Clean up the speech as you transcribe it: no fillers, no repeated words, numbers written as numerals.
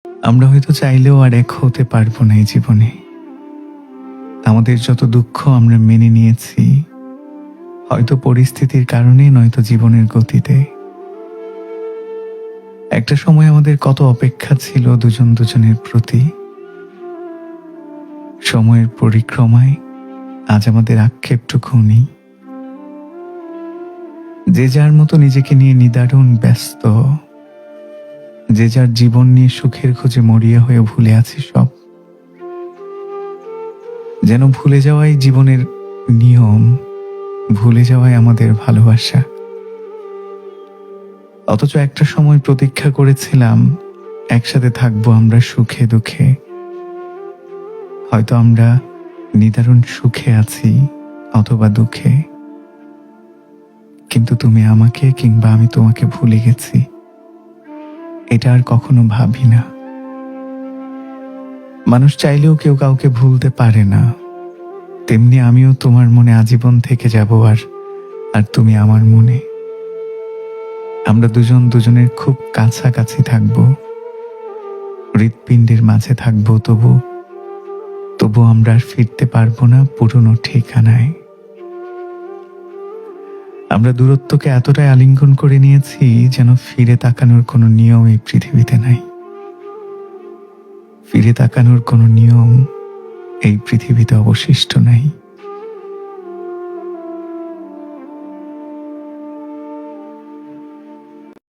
আমরা হয়তো চাইলেও আর এক হতে পারবো না এই জীবনে। আমাদের যত দুঃখ আমরা মেনে নিয়েছি, হয়তো পরিস্থিতির কারণে, নয়তো জীবনের গতিতে। একটা সময় আমাদের কত অপেক্ষা ছিল দুজন দুজনের প্রতি। সময়ের পরিক্রমায় আজ আমাদের আক্ষেপটুকু নেই। যে যার মতো নিজেকে নিয়ে নিদারুণ ব্যস্ত, যে যার জীবন নিয়ে সুখের খোঁজে মরিয়া হয়ে ভুলে আছে সব। যেন ভুলে যাওয়াই জীবনের নিয়ম, ভুলে যাওয়াই আমাদের ভালোবাসা। অথচ একটা সময় প্রতীক্ষা করেছিলাম একসাথে থাকবো আমরা সুখে দুঃখে। হয়তো আমরা নিদারুণ সুখে আছি অথবা দুঃখে, কিন্তু তুমি আমাকে কিংবা আমি তোমাকে ভুলে গেছি, এটা আর কখনো ভাবি না। মানুষ চাইলেও কেউ কাউকে ভুলতে পারে না, তেমনি আমিও তোমার মনে আজীবন থেকে যাব, আর তুমি আমার মনে। আমরা দুজন দুজনের খুব কাছাকাছি থাকবো, হৃৎপিণ্ডের মাঝে থাকবো, তবু আমরা আর ফিরতে পারবো না পুরনো ঠিকানায়। আমরা দূরত্বকে এতটাই আলিঙ্গন করে নিয়েছি যেন ফিরে তাকানোর কোনো নিয়ম এই পৃথিবীতে নাই। ফিরে তাকানোর কোনো নিয়ম এই পৃথিবীতে অবশিষ্ট নাই।